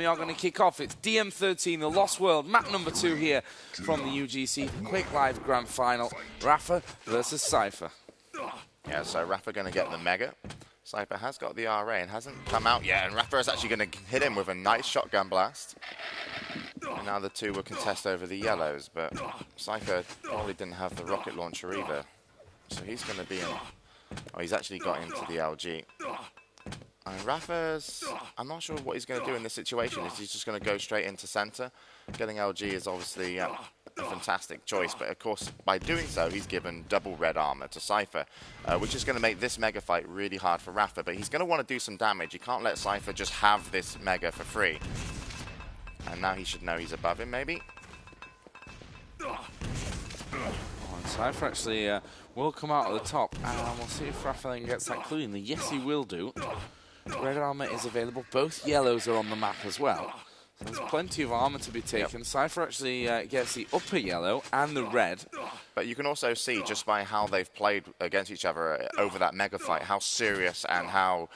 We are going to kick off. It's DM13, the Lost World, map number 2 here from the UGC Quake Live Grand Final. rapha versus cYpheR. Yeah, so rapha going to get the Mega. cYpheR has got the RA and hasn't come out yet, and rapha is actually going to hit him with a nice shotgun blast. And now the two will contest over the yellows, but cYpheR probably didn't have the rocket launcher either. So he's going to be in... Oh, he's actually got into the LG. And rapha's... I'm not sure what he's going to do in this situation. Is he's just going to go straight into center? Getting LG is obviously a fantastic choice, but of course, by doing so, he's given double red armor to cYpheR, which is going to make this Mega fight really hard for rapha, but he's going to want to do some damage. He can't let cYpheR just have this Mega for free. And now he should know he's above him, maybe? Oh, and cYpheR actually will come out at the top, and we'll see if rapha then gets that cleanly. Yes, he will do. Red armor is available. Both yellows are on the map as well. So there's plenty of armor to be taken. Yep. cYpheR actually gets the upper yellow and the red. But you can also see, just by how they've played against each other over that Mega fight, how serious and how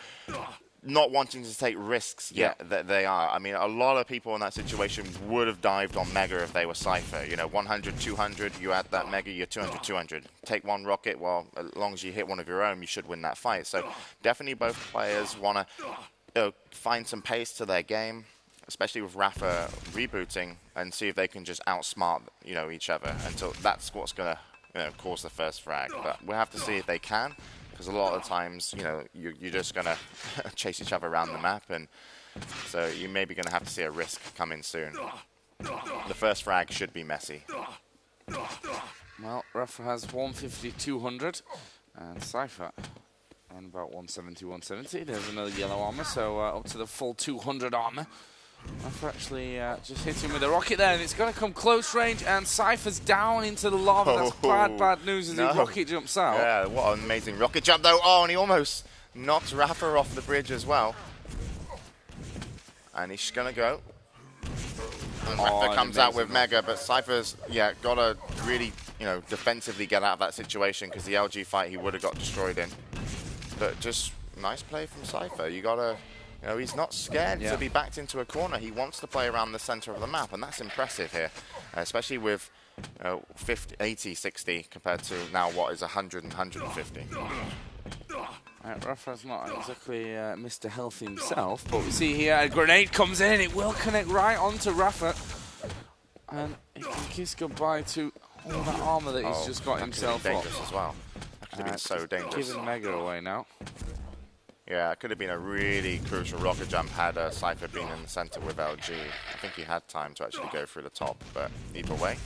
not wanting to take risks yet that they are. I mean, a lot of people in that situation would have dived on Mega if they were cYpheR. You know, 100, 200, you add that Mega, you're 200, 200. Take one rocket, well, as long as you hit one of your own, you should win that fight. So definitely both players want to find some pace to their game, especially with rapha rebooting, and see if they can just outsmart, each other until that's what's going to, cause the first frag. But we'll have to see if they can. Because a lot of times, you're just going to chase each other around the map, and so you may be going to have to see a risk come in soon. The first frag should be messy. Well, rapha has 150, 200, and cYpheR on about 170, 170. There's another yellow armor, so up to the full 200 armor. rapha actually just hit him with a rocket there, and it's going to come close range, and cYpheR's down into the lava. That's bad news as he rocket jumps out. Yeah, what an amazing rocket jump, though. Oh, and he almost knocked rapha off the bridge as well. And he's going to go. And rapha comes out with Mega, but cYpheR's, got to really, defensively get out of that situation, because the LG fight he would have got destroyed in. But just nice play from cYpheR. You got to... he's not scared to be backed into a corner. He wants to play around the center of the map, and that's impressive here, especially with 50, 80, 60 compared to now what is 100 and 150. rapha's not exactly Mr. Health himself, but we see here a grenade comes in. It will connect right onto rapha, and he can kiss goodbye to all that armor that he's just got himself up. Dangerous as well. That could have been so dangerous. Giving Mega away now. Yeah, it could have been a really crucial rocket jump had cYpheR been in the center with LG. I think he had time to actually go through the top, but either way,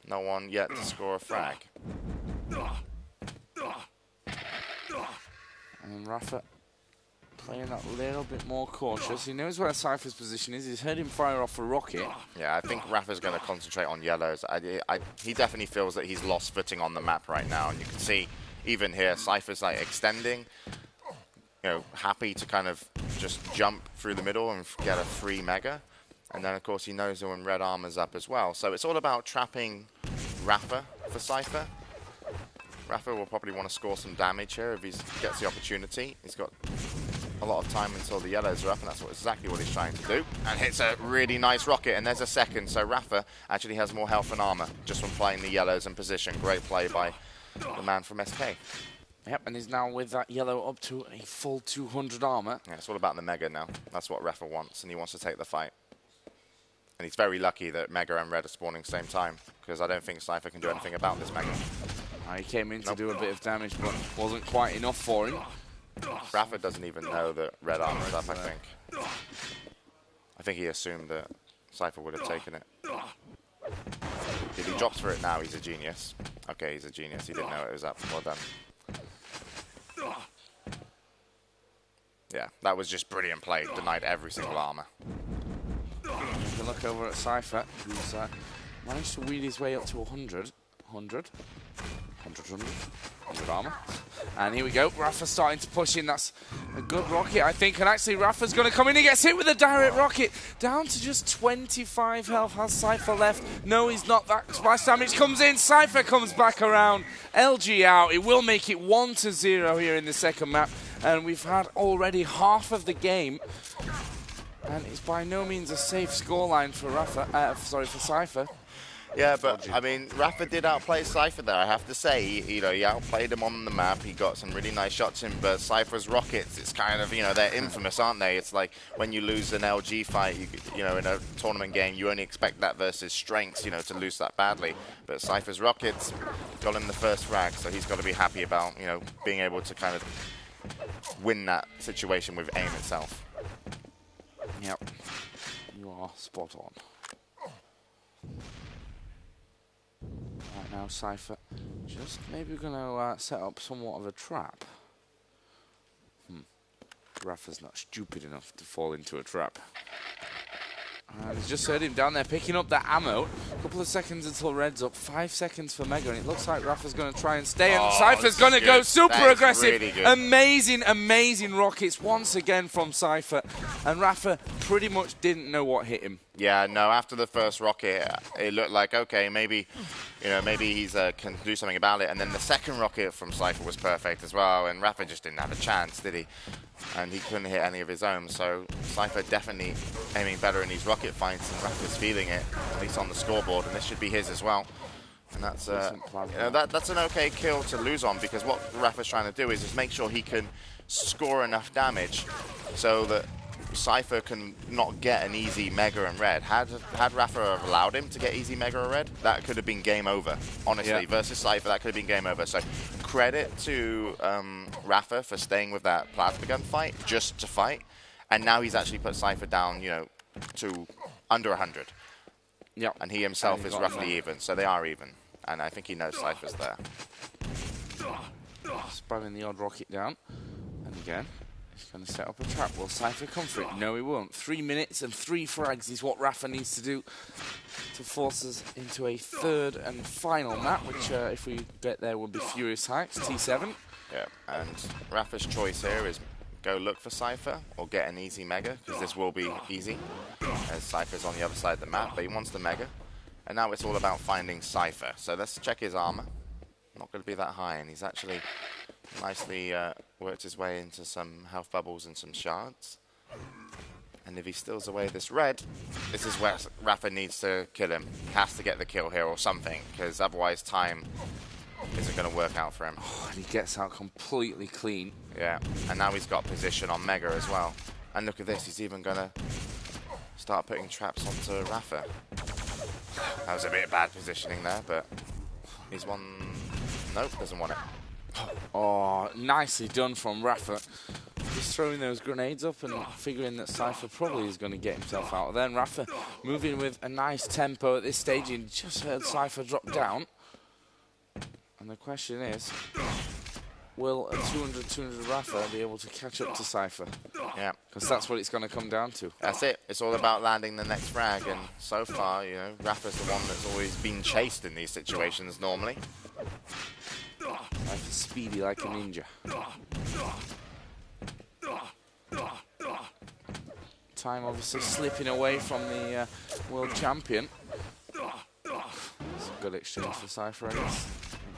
no one yet to score a frag. And rapha playing that little bit more cautious. He knows where cYpheR's position is. He's heard him fire off a rocket. Yeah, I think rapha's going to concentrate on yellows. He definitely feels that he's lost footing on the map right now, and you can see even here, cYpheR's like extending, happy to kind of just jump through the middle and get a free Mega. And then, of course, he knows when red armor's up as well. So it's all about trapping rapha for cYpheR. rapha will probably want to score some damage here if he gets the opportunity. He's got a lot of time until the yellows are up, and that's exactly what he's trying to do. And hits a really nice rocket, and there's a second. So rapha actually has more health and armor just from playing the yellows in position. Great play by the man from SK. Yep, and he's now with that yellow up to a full 200 armor. Yeah, it's all about the Mega now. That's what rapha wants, and he wants to take the fight. And he's very lucky that Mega and red are spawning at the same time, because I don't think cYpheR can do anything about this Mega. He came in to do a bit of damage, but wasn't quite enough for him. rapha doesn't even know that red armor's up, I think. I think he assumed that cYpheR would have taken it. If he drops for it now, he's a genius. Okay, he's a genius. He didn't know it was up. Well done. Yeah, that was just brilliant play. Denied every single armor. You can look over at cYpheR, who's managed to weed his way up to 100 armor. And here we go. rapha's starting to push in. That's a good rocket, I think. And actually, rapha's going to come in. He gets hit with a direct rocket. Down to just 25 health. Has cYpheR left? No, he's not. That splash damage comes in. cYpheR comes back around. LG out. It will make it 1-0 here in the second map. And we've had already half of the game And it's by no means a safe scoreline for rapha, for cYpheR. Yeah, but I mean, rapha did outplay cYpheR there, I have to say. He outplayed him on the map. He got some really nice shots in, but cYpheR's rockets, it's kind of, they're infamous, aren't they? It's like when you lose an LG fight, in a tournament game, you only expect that versus strengths, to lose that badly. But cYpheR's rockets got him the first frag, so he's got to be happy about, being able to kind of win that situation with aim itself. Yep, you are spot on. Right now, cYpheR just maybe going to set up somewhat of a trap. rapha's not stupid enough to fall into a trap. And he's just heard him down there picking up that ammo. A couple of seconds until red's up. 5 seconds for Mega, and it looks like rapha's going to try and stay. And cYpheR's going to go super aggressive. Really amazing, amazing rockets once again from cYpheR. And rapha pretty much didn't know what hit him. Yeah, no, after the first rocket, it looked like, okay, maybe he's can do something about it. And then the second rocket from cYpheR was perfect as well, and rapha just didn't have a chance, did he? And he couldn't hit any of his own, so cYpheR definitely aiming better in these rocket fights, and rapha's feeling it, at least on the scoreboard, and this should be his as well. And that's that's an okay kill to lose on, because what rapha's trying to do is just make sure he can score enough damage so that cYpheR can not get an easy Mega and Red. Had rapha allowed him to get easy Mega or Red, that could have been game over. Honestly, yeah. Versus cYpheR, that could have been game over. So credit to rapha for staying with that plasma gun fight, just to fight. And now he's actually put cYpheR down, to under 100. Yep. And he himself is roughly even, so they are even. And I think he knows cYpheR's there. Spamming the odd rocket down. And again, he's going to set up a trap. Will cYpheR come for it? No, he won't. 3 minutes and 3 frags is what rapha needs to do to force us into a third and final map, which, if we get there, will be Furious Heights, T7. Yeah, and rapha's choice here is go look for cYpheR or get an easy Mega, because this will be easy, as cYpheR's on the other side of the map, but he wants the Mega. And now it's all about finding cYpheR. So let's check his armor. Not going to be that high, and he's actually nicely worked his way into some health bubbles and some shards. And if he steals away this red, this is where rapha needs to kill him. He has to get the kill here or something, because otherwise time isn't going to work out for him. Oh, and he gets out completely clean. Yeah, and now he's got position on Mega as well. And look at this, he's even going to start putting traps onto rapha. That was a bit bad positioning there, but he's one... Nope, doesn't want it. Oh, nicely done from rapha. Just throwing those grenades up and figuring that cYpheR probably is going to get himself out of there. And rapha moving with a nice tempo at this stage. You just heard cYpheR drop down. And the question is, will a 200-200 rapha be able to catch up to cYpheR? Yeah. Because that's what it's going to come down to. That's it. It's all about landing the next frag. And so far, rapha's the one that's always been chased in these situations normally. cYpheR's speedy like a ninja. Time obviously slipping away from the world champion. It's a good exchange for cYpheR, I guess.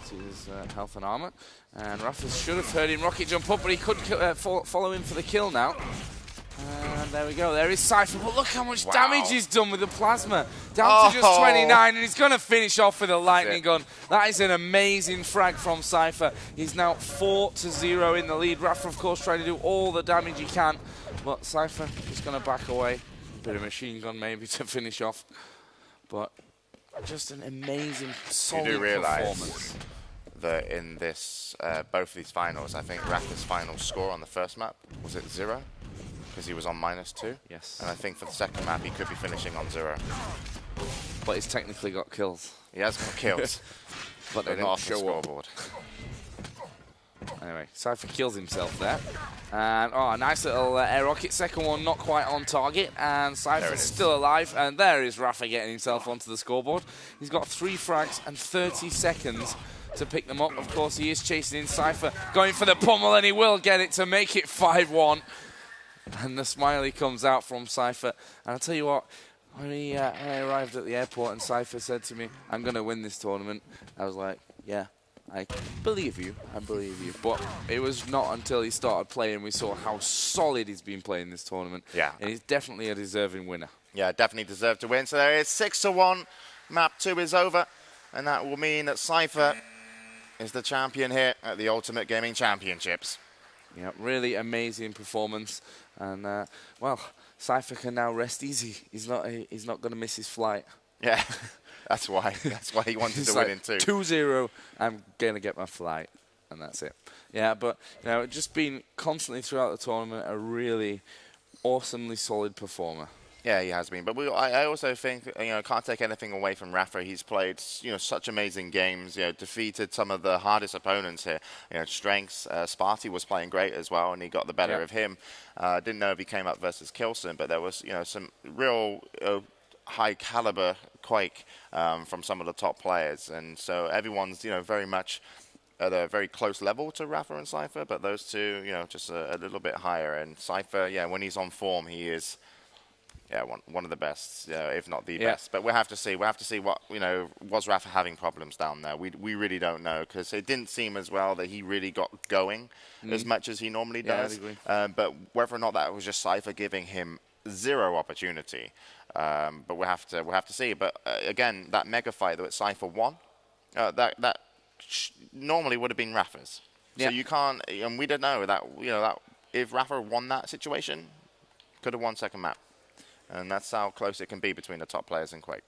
His health and armor. And rapha should have heard him rocket jump up, but he could follow him for the kill now. And there we go. There is cYpheR. But look how much damage he's done with the plasma. Down to just 29, and he's going to finish off with a lightning gun. That is an amazing frag from cYpheR. He's now 4-0 in the lead. rapha, of course, trying to do all the damage he can. But cYpheR is going to back away. A bit of machine gun maybe to finish off. But just an amazing, solid performance. That in this, both of these finals, I think rapha's final score on the first map, was it 0? Because he was on -2. Yes. And I think for the second map, he could be finishing on 0. But he's technically got kills. He has got kills. But they not off the scoreboard. Anyway, cYpheR kills himself there. And, a nice little air rocket. Second one not quite on target. And cYpheR's still alive. And there is rapha getting himself onto the scoreboard. He's got 3 frags and 30 seconds to pick them up. Of course, he is chasing in cYpheR, going for the pummel, and he will get it to make it 5-1. And the smiley comes out from cYpheR. And I'll tell you what, when I arrived at the airport and cYpheR said to me, I'm going to win this tournament, I was like, yeah, I believe you. I believe you. But it was not until he started playing we saw how solid he's been playing this tournament. Yeah. And he's definitely a deserving winner. Yeah, definitely deserved to win. So there is 6-1. Map 2 is over. And that will mean that cYpheR is the champion here at the Ultimate Gaming Championships. Yeah, really amazing performance. And, well, cYpheR can now rest easy. He's not going to miss his flight. Yeah, that's why he wanted to win in 2. 2-0, I'm going to get my flight. And that's it. Yeah, but, you know, just been constantly throughout the tournament a really awesomely solid performer. Yeah, he has been. But I also think, you know, can't take anything away from rapha. He's played, you know, such amazing games, you know, defeated some of the hardest opponents here. You know, strengths, Sparty was playing great as well, and he got the better of him. Didn't know if he came up versus Kilson, but there was, you know, some real high caliber Quake from some of the top players. And so everyone's, you know, very much at a very close level to rapha and cYpheR, but those two, you know, just a little bit higher. And cYpheR, yeah, when he's on form, he is... yeah, one of the best, if not the best. But we'll have to see. We'll have to see what, you know, was rapha having problems down there. We really don't know, because it didn't seem as well that he really got going as much as he normally does. But whether or not that was just cYpheR giving him zero opportunity, but we'll have to see. But again, that mega fight that cYpheR won, that normally would have been rapha's. So you can't, and we don't know that, you know, that if rapha won that situation, could have won second map. And that's how close it can be between the top players in Quake.